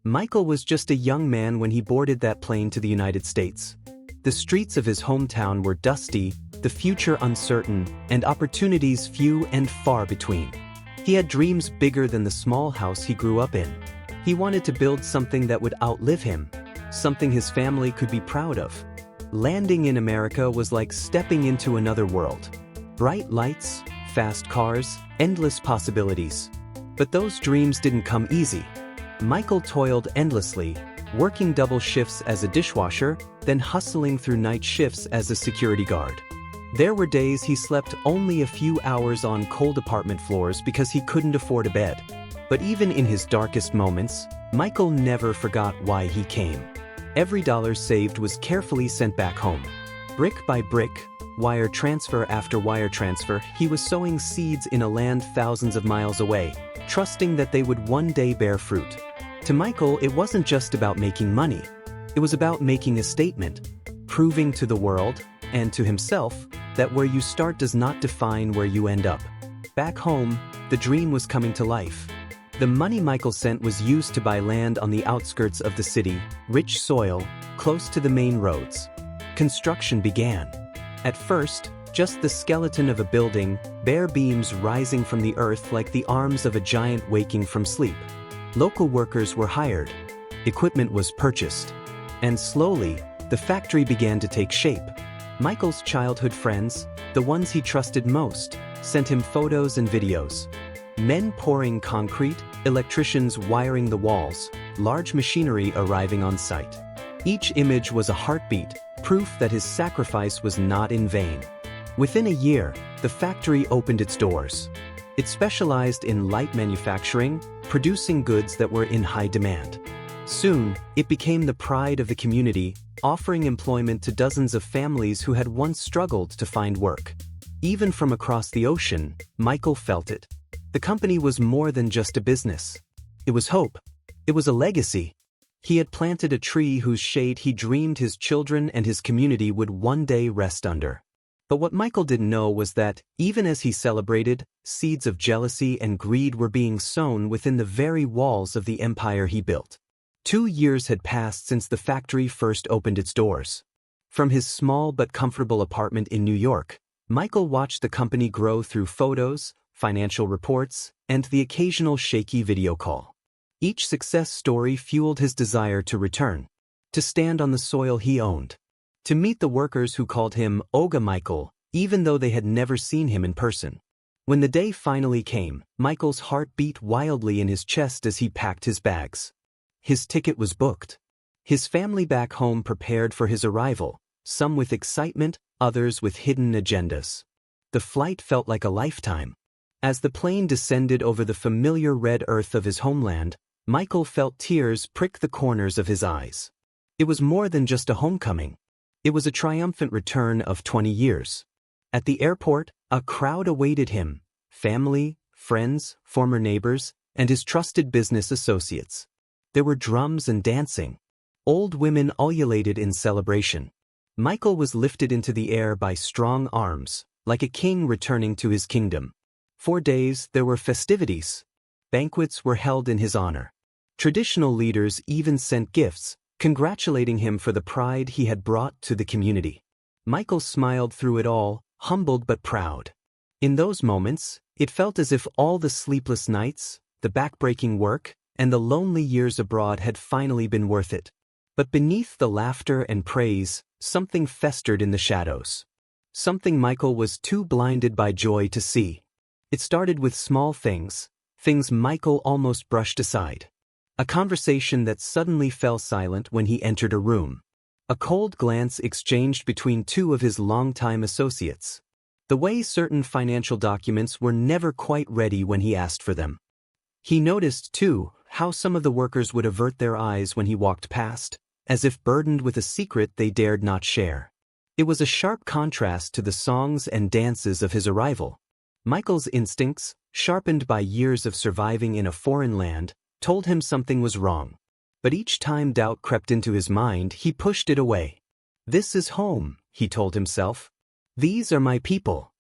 Michael was just a young man when he boarded that plane to the United States. The streets of his hometown were dusty, the future uncertain, and opportunities few and far between. He had dreams bigger than the small house he grew up in. He wanted to build something that would outlive him, something his family could be proud of. Landing in America was like stepping into another world. Bright lights, fast cars, endless possibilities. But those dreams didn't come easy. Michael toiled endlessly, working double shifts as a dishwasher, then hustling through night shifts as a security guard. There were days he slept only a few hours on cold apartment floors because he couldn't afford a bed. But even in his darkest moments, Michael never forgot why he came. Every dollar saved was carefully sent back home. Brick by brick, wire transfer after wire transfer, he was sowing seeds in a land thousands of miles away, trusting that they would one day bear fruit. To Michael, it wasn't just about making money. It was about making a statement, proving to the world, and to himself, that where you start does not define where you end up. Back home, the dream was coming to life. The money Michael sent was used to buy land on the outskirts of the city, rich soil, close to the main roads. Construction began. At first, just the skeleton of a building, bare beams rising from the earth like the arms of a giant waking from sleep. Local workers were hired. Equipment was purchased. And slowly, the factory began to take shape. Michael's childhood friends, the ones he trusted most, sent him photos and videos. Men pouring concrete, electricians wiring the walls, large machinery arriving on site. Each image was a heartbeat, proof that his sacrifice was not in vain. Within a year, the factory opened its doors. It specialized in light manufacturing, producing goods that were in high demand. Soon, it became the pride of the community, offering employment to dozens of families who had once struggled to find work. Even from across the ocean, Michael felt it. The company was more than just a business. It was hope. It was a legacy. He had planted a tree whose shade he dreamed his children and his community would one day rest under. But what Michael didn't know was that, even as he celebrated, seeds of jealousy and greed were being sown within the very walls of the empire he built. 2 years had passed since the factory first opened its doors. From his small but comfortable apartment in New York, Michael watched the company grow through photos, financial reports, and the occasional shaky video call. Each success story fueled his desire to return, to stand on the soil he owned, to meet the workers who called him Oga Michael, even though they had never seen him in person. When the day finally came, Michael's heart beat wildly in his chest as he packed his bags. His ticket was booked. His family back home prepared for his arrival, some with excitement, others with hidden agendas. The flight felt like a lifetime. As the plane descended over the familiar red earth of his homeland, Michael felt tears prick the corners of his eyes. It was more than just a homecoming. It was a triumphant return of 20 years. At the airport, a crowd awaited him: family, friends, former neighbors, and his trusted business associates. There were drums and dancing. Old women ululated in celebration. Michael was lifted into the air by strong arms, like a king returning to his kingdom. For days, there were festivities. Banquets were held in his honor. Traditional leaders even sent gifts, congratulating him for the pride he had brought to the community. Michael smiled through it all, humbled but proud. In those moments, it felt as if all the sleepless nights, the backbreaking work, and the lonely years abroad had finally been worth it. But beneath the laughter and praise, something festered in the shadows. Something Michael was too blinded by joy to see. It started with small things Michael almost brushed aside. A conversation that suddenly fell silent when he entered a room. A cold glance exchanged between two of his longtime associates. The way certain financial documents were never quite ready when he asked for them. He noticed, too, how some of the workers would avert their eyes when he walked past, as if burdened with a secret they dared not share. It was a sharp contrast to the songs and dances of his arrival. Michael's instincts, sharpened by years of surviving in a foreign land, told him something was wrong. But each time doubt crept into his mind, he pushed it away. "This is home," he told himself. "These are my people."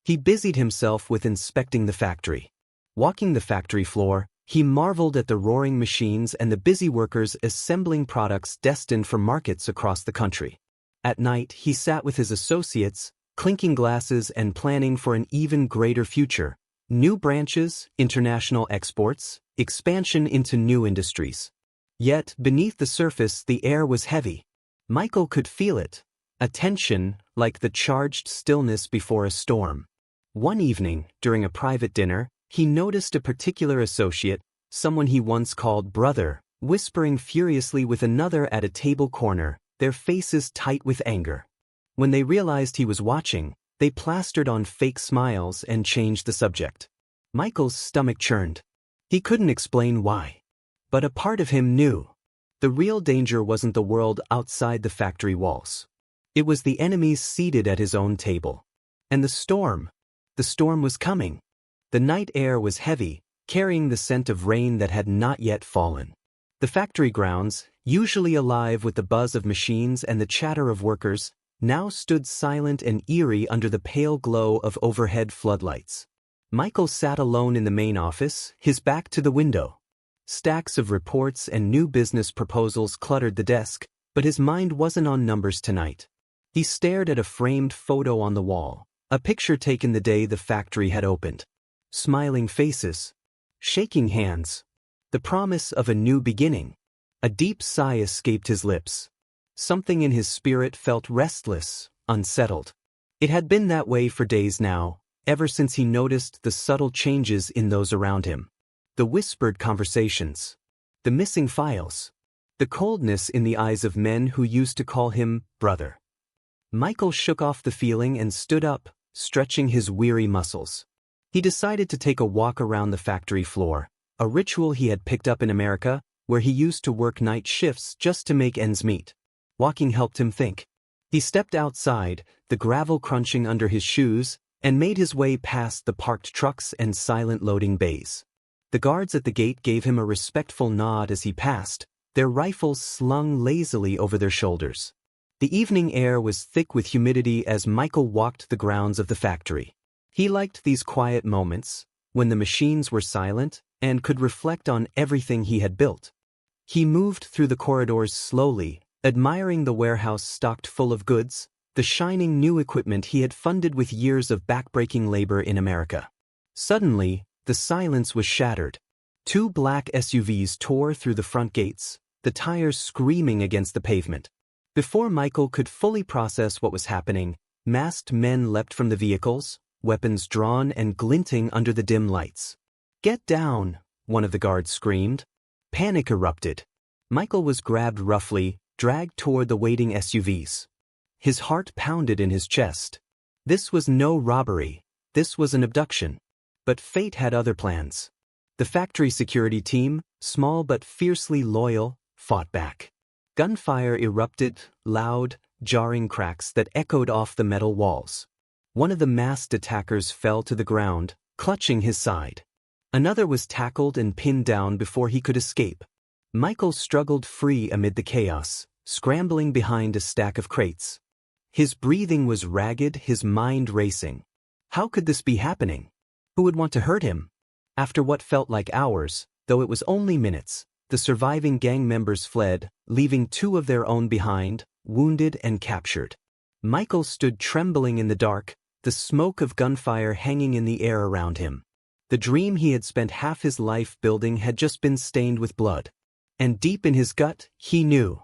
He busied himself with inspecting the factory. Walking the factory floor, He marveled at the roaring machines and the busy workers assembling products destined for markets across the country. At night, he sat with his associates, clinking glasses and planning for an even greater future. New branches, international exports, expansion into new industries. Yet, beneath the surface, the air was heavy. Michael could feel it, a tension like the charged stillness before a storm. One evening, during a private dinner, he noticed a particular associate, someone he once called brother, whispering furiously with another at a table corner, their faces tight with anger. When they realized he was watching, they plastered on fake smiles and changed the subject. Michael's stomach churned. He couldn't explain why. But a part of him knew. The real danger wasn't the world outside the factory walls. It was the enemies seated at his own table. And the storm was coming. The night air was heavy, carrying the scent of rain that had not yet fallen. The factory grounds, usually alive with the buzz of machines and the chatter of workers, now stood silent and eerie under the pale glow of overhead floodlights. Michael sat alone in the main office, his back to the window. Stacks of reports and new business proposals cluttered the desk, but his mind wasn't on numbers tonight. He stared at a framed photo on the wall, a picture taken the day the factory had opened. Smiling faces, shaking hands, the promise of a new beginning. A deep sigh escaped his lips. Something in his spirit felt restless, unsettled. It had been that way for days now, ever since he noticed the subtle changes in those around him. The whispered conversations, the missing files, the coldness in the eyes of men who used to call him brother. Michael shook off the feeling and stood up, stretching his weary muscles. He decided to take a walk around the factory floor, a ritual he had picked up in America, where he used to work night shifts just to make ends meet. Walking helped him think. He stepped outside, the gravel crunching under his shoes, and made his way past the parked trucks and silent loading bays. The guards at the gate gave him a respectful nod as he passed, their rifles slung lazily over their shoulders. The evening air was thick with humidity as Michael walked the grounds of the factory. He liked these quiet moments, when the machines were silent and could reflect on everything he had built. He moved through the corridors slowly, admiring the warehouse stocked full of goods, the shining new equipment he had funded with years of backbreaking labor in America. Suddenly, the silence was shattered. Two black SUVs tore through the front gates, the tires screaming against the pavement. Before Michael could fully process what was happening, masked men leapt from the vehicles, weapons drawn and glinting under the dim lights. "Get down," one of the guards screamed. Panic erupted. Michael was grabbed roughly, dragged toward the waiting SUVs. His heart pounded in his chest. This was no robbery. This was an abduction. But fate had other plans. The factory security team, small but fiercely loyal, fought back. Gunfire erupted, loud, jarring cracks that echoed off the metal walls. One of the masked attackers fell to the ground, clutching his side. Another was tackled and pinned down before he could escape. Michael struggled free amid the chaos, scrambling behind a stack of crates. His breathing was ragged, his mind racing. How could this be happening? Who would want to hurt him? After what felt like hours, though it was only minutes, the surviving gang members fled, leaving two of their own behind, wounded and captured. Michael stood trembling in the dark, the smoke of gunfire hanging in the air around him. The dream he had spent half his life building had just been stained with blood. And deep in his gut, he knew.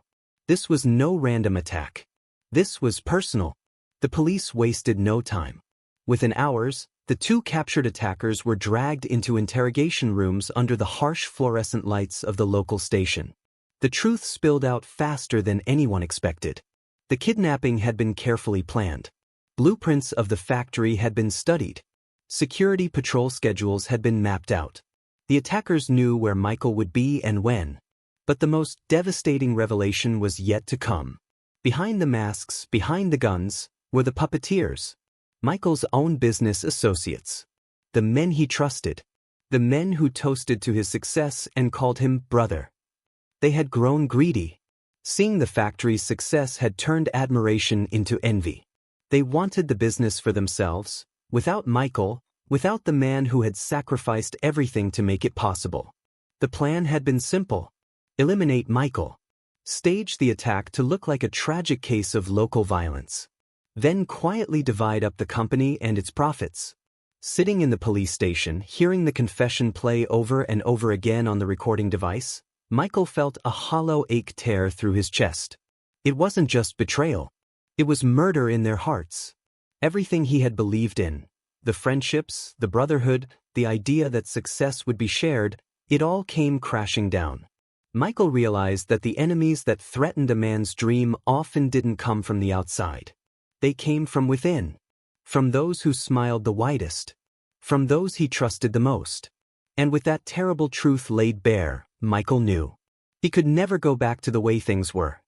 This was no random attack. This was personal. The police wasted no time. Within hours, the two captured attackers were dragged into interrogation rooms under the harsh fluorescent lights of the local station. The truth spilled out faster than anyone expected. The kidnapping had been carefully planned. Blueprints of the factory had been studied. Security patrol schedules had been mapped out. The attackers knew where Michael would be and when. But the most devastating revelation was yet to come. Behind the masks, behind the guns, were the puppeteers. Michael's own business associates. The men he trusted. The men who toasted to his success and called him brother. They had grown greedy. Seeing the factory's success had turned admiration into envy. They wanted the business for themselves, without Michael, without the man who had sacrificed everything to make it possible. The plan had been simple. Eliminate Michael. Stage the attack to look like a tragic case of local violence. Then quietly divide up the company and its profits. Sitting in the police station, hearing the confession play over and over again on the recording device, Michael felt a hollow ache tear through his chest. It wasn't just betrayal. It was murder in their hearts. Everything he had believed in, the friendships, the brotherhood, the idea that success would be shared, it all came crashing down. Michael realized that the enemies that threatened a man's dream often didn't come from the outside. They came from within. From those who smiled the widest. From those he trusted the most. And with that terrible truth laid bare, Michael knew. He could never go back to the way things were.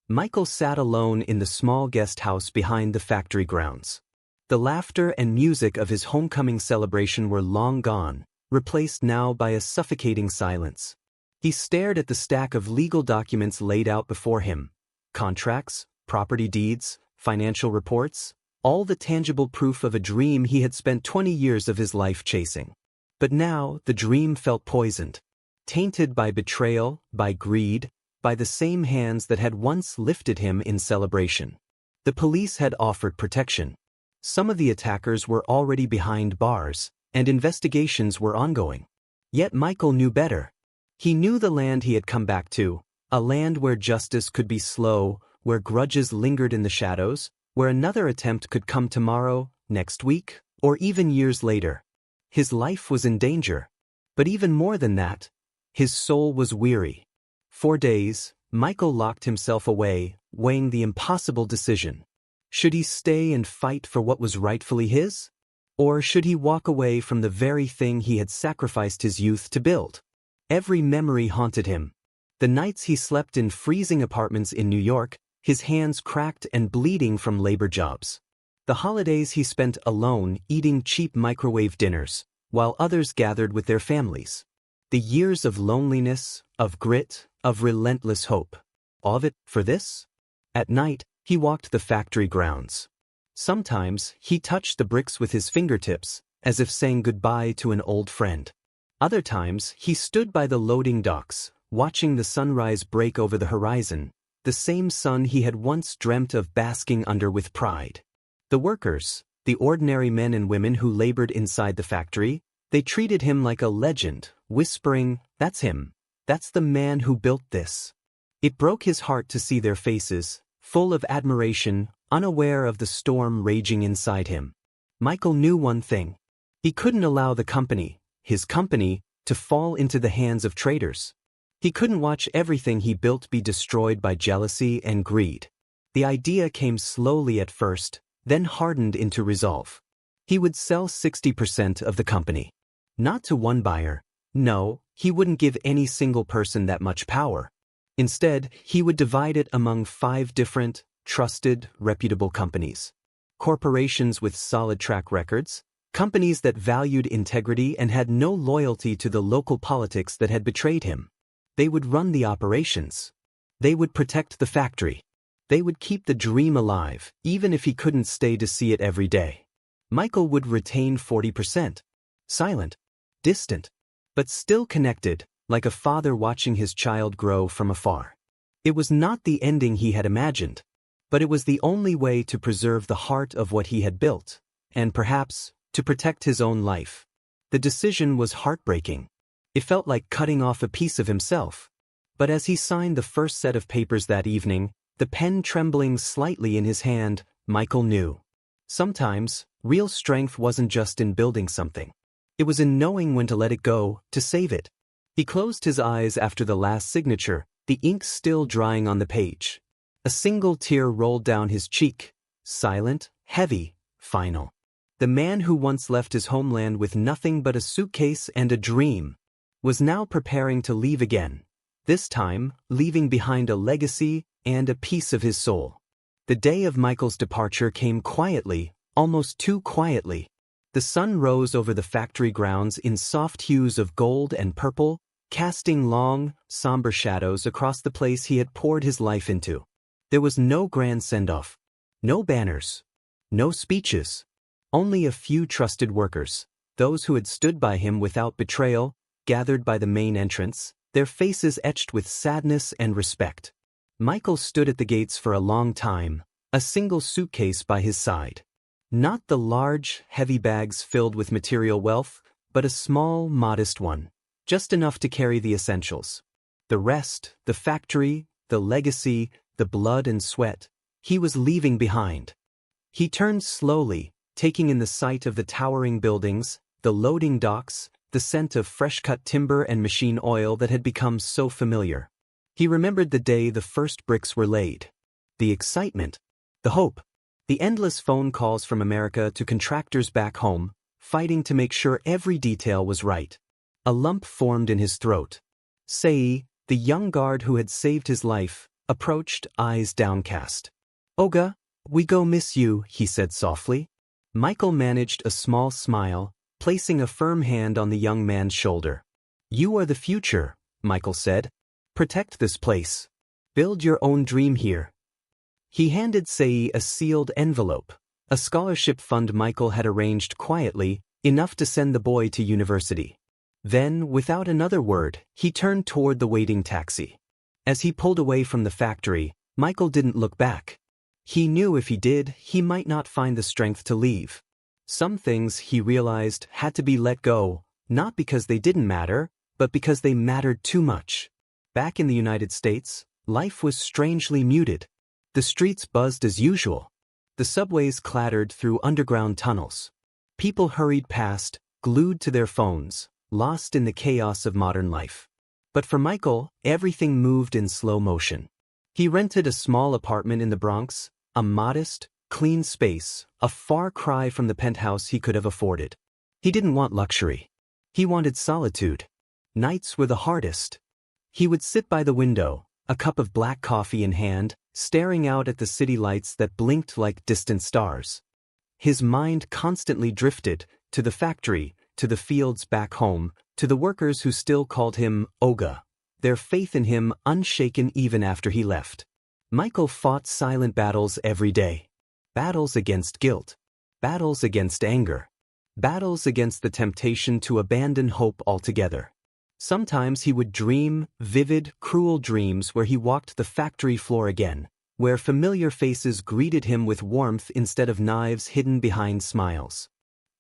Michael sat alone in the small guest house behind the factory grounds. The laughter and music of his homecoming celebration were long gone, replaced now by a suffocating silence. He stared at the stack of legal documents laid out before him. Contracts, property deeds, financial reports, all the tangible proof of a dream he had spent 20 years of his life chasing. But now the dream felt poisoned. Tainted by betrayal, by greed, by the same hands that had once lifted him in celebration. The police had offered protection. Some of the attackers were already behind bars, and investigations were ongoing. Yet Michael knew better. He knew the land he had come back to, a land where justice could be slow, where grudges lingered in the shadows, where another attempt could come tomorrow, next week, or even years later. His life was in danger. But even more than that, his soul was weary. For days, Michael locked himself away, weighing the impossible decision. Should he stay and fight for what was rightfully his? Or should he walk away from the very thing he had sacrificed his youth to build? Every memory haunted him. The nights he slept in freezing apartments in New York, his hands cracked and bleeding from labor jobs. The holidays he spent alone eating cheap microwave dinners, while others gathered with their families. The years of loneliness, of grit, of relentless hope. All of it for this? At night, he walked the factory grounds. Sometimes, he touched the bricks with his fingertips, as if saying goodbye to an old friend. Other times, he stood by the loading docks, watching the sunrise break over the horizon, the same sun he had once dreamt of basking under with pride. The workers, the ordinary men and women who labored inside the factory, they treated him like a legend, whispering, "That's him. That's the man who built this." It broke his heart to see their faces, full of admiration, unaware of the storm raging inside him. Michael knew one thing. He couldn't allow the company, his company, to fall into the hands of traitors. He couldn't watch everything he built be destroyed by jealousy and greed. The idea came slowly at first, then hardened into resolve. He would sell 60% of the company. Not to one buyer. No, he wouldn't give any single person that much power. Instead, he would divide it among 5 different, trusted, reputable companies. Corporations with solid track records, companies that valued integrity and had no loyalty to the local politics that had betrayed him. They would run the operations. They would protect the factory. They would keep the dream alive, even if he couldn't stay to see it every day. Michael would retain 40%. Silent, distant, but still connected, like a father watching his child grow from afar. It was not the ending he had imagined, but it was the only way to preserve the heart of what he had built, and perhaps, to protect his own life. The decision was heartbreaking. It felt like cutting off a piece of himself. But as he signed the first set of papers that evening, the pen trembling slightly in his hand, Michael knew. Sometimes, real strength wasn't just in building something. It was in knowing when to let it go, to save it. He closed his eyes after the last signature, the ink still drying on the page. A single tear rolled down his cheek, silent, heavy, final. The man who once left his homeland with nothing but a suitcase and a dream was now preparing to leave again, this time leaving behind a legacy and a piece of his soul. The day of Michael's departure came quietly, almost too quietly. The sun rose over the factory grounds in soft hues of gold and purple, casting long, somber shadows across the place he had poured his life into. There was no grand send-off, no banners, no speeches, only a few trusted workers, those who had stood by him without betrayal, gathered by the main entrance, their faces etched with sadness and respect. Michael stood at the gates for a long time, a single suitcase by his side. Not the large, heavy bags filled with material wealth, but a small, modest one, just enough to carry the essentials. The rest, the factory, the legacy, the blood and sweat, he was leaving behind. He turned slowly, taking in the sight of the towering buildings, the loading docks, the scent of fresh-cut timber and machine oil that had become so familiar. He remembered the day the first bricks were laid. The excitement, the hope, the endless phone calls from America to contractors back home, fighting to make sure every detail was right. A lump formed in his throat. Sei, the young guard who had saved his life, approached, eyes downcast. "Oga, we go miss you," he said softly. Michael managed a small smile, placing a firm hand on the young man's shoulder. "You are the future," Michael said. "Protect this place. Build your own dream here." He handed Sei a sealed envelope, a scholarship fund Michael had arranged quietly, enough to send the boy to university. Then, without another word, he turned toward the waiting taxi. As he pulled away from the factory, Michael didn't look back. He knew if he did, he might not find the strength to leave. Some things, he realized, had to be let go, not because they didn't matter, but because they mattered too much. Back in the United States, life was strangely muted. The streets buzzed as usual. The subways clattered through underground tunnels. People hurried past, glued to their phones, lost in the chaos of modern life. But for Michael, everything moved in slow motion. He rented a small apartment in the Bronx, a modest, clean space, a far cry from the penthouse he could have afforded. He didn't want luxury. He wanted solitude. Nights were the hardest. He would sit by the window, a cup of black coffee in hand, staring out at the city lights that blinked like distant stars. His mind constantly drifted, to the factory, to the fields back home, to the workers who still called him Oga, their faith in him unshaken even after he left. Michael fought silent battles every day. Battles against guilt. Battles against anger. Battles against the temptation to abandon hope altogether. Sometimes he would dream, vivid, cruel dreams where he walked the factory floor again, where familiar faces greeted him with warmth instead of knives hidden behind smiles.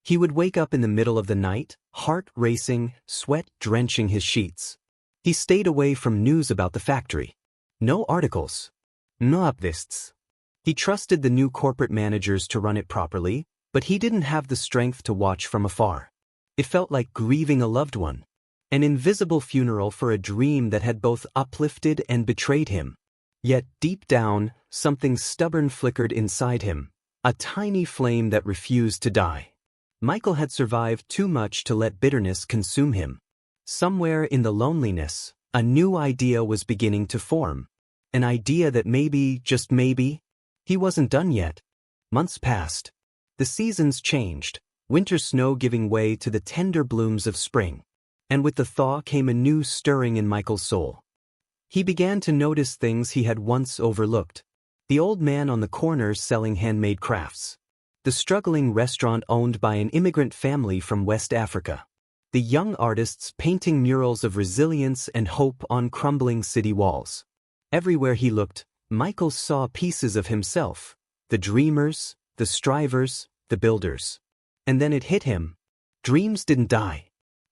He would wake up in the middle of the night, heart racing, sweat drenching his sheets. He stayed away from news about the factory. No articles. No updates. He trusted the new corporate managers to run it properly, but he didn't have the strength to watch from afar. It felt like grieving a loved one. An invisible funeral for a dream that had both uplifted and betrayed him. Yet, deep down, something stubborn flickered inside him, a tiny flame that refused to die. Michael had survived too much to let bitterness consume him. Somewhere in the loneliness, a new idea was beginning to form. An idea that maybe, just maybe, he wasn't done yet. Months passed. The seasons changed, winter snow giving way to the tender blooms of spring. And with the thaw came a new stirring in Michael's soul. He began to notice things he had once overlooked. The old man on the corner selling handmade crafts. The struggling restaurant owned by an immigrant family from West Africa. The young artists painting murals of resilience and hope on crumbling city walls. Everywhere he looked, Michael saw pieces of himself. The dreamers, the strivers, the builders. And then it hit him. Dreams didn't die.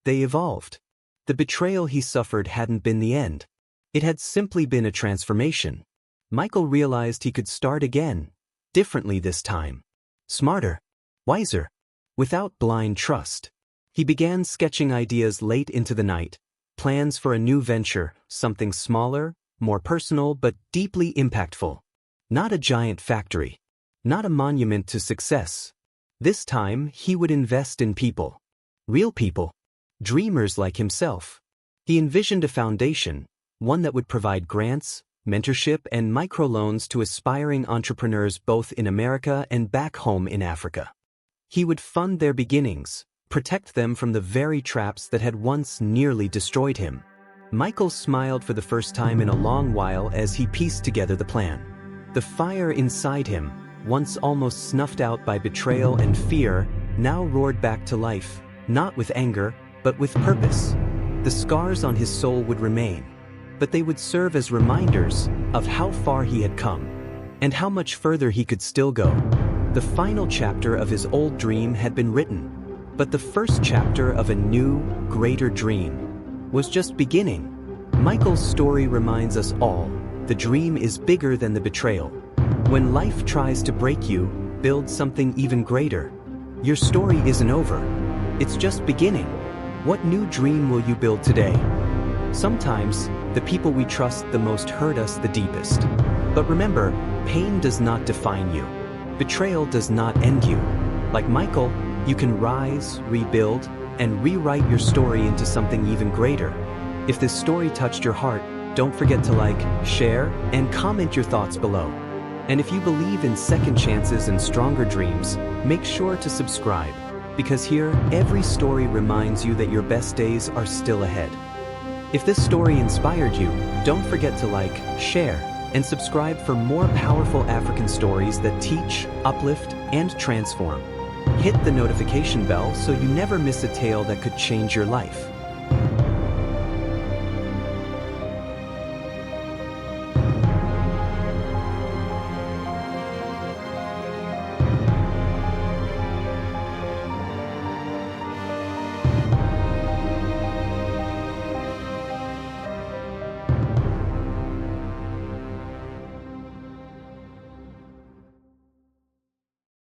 They evolved. The betrayal he suffered hadn't been the end. It had simply been a transformation. Michael realized he could start again, differently this time. Smarter, wiser, without blind trust. He began sketching ideas late into the night, plans for a new venture, something smaller, more personal but deeply impactful. Not a giant factory. Not a monument to success. This time he would invest in people. Real people. Dreamers like himself. He envisioned a foundation, one that would provide grants, mentorship, and microloans to aspiring entrepreneurs both in America and back home in Africa. He would fund their beginnings, protect them from the very traps that had once nearly destroyed him. Michael smiled for the first time in a long while as he pieced together the plan. The fire inside him, once almost snuffed out by betrayal and fear, now roared back to life, not with anger, but with purpose. The scars on his soul would remain, but they would serve as reminders of how far he had come and how much further he could still go. The final chapter of his old dream had been written, but the first chapter of a new, greater dream was just beginning. Michael's story reminds us all, the dream is bigger than the betrayal. When life tries to break you, build something even greater. Your story isn't over. It's just beginning. What new dream will you build today? Sometimes, the people we trust the most hurt us the deepest. But remember, pain does not define you. Betrayal does not end you. Like Michael, you can rise, rebuild, and rewrite your story into something even greater. If this story touched your heart, don't forget to like, share, and comment your thoughts below. And if you believe in second chances and stronger dreams, make sure to subscribe, because here, every story reminds you that your best days are still ahead. If this story inspired you, don't forget to like, share, and subscribe for more powerful African stories that teach, uplift, and transform. Hit the notification bell so you never miss a tale that could change your life.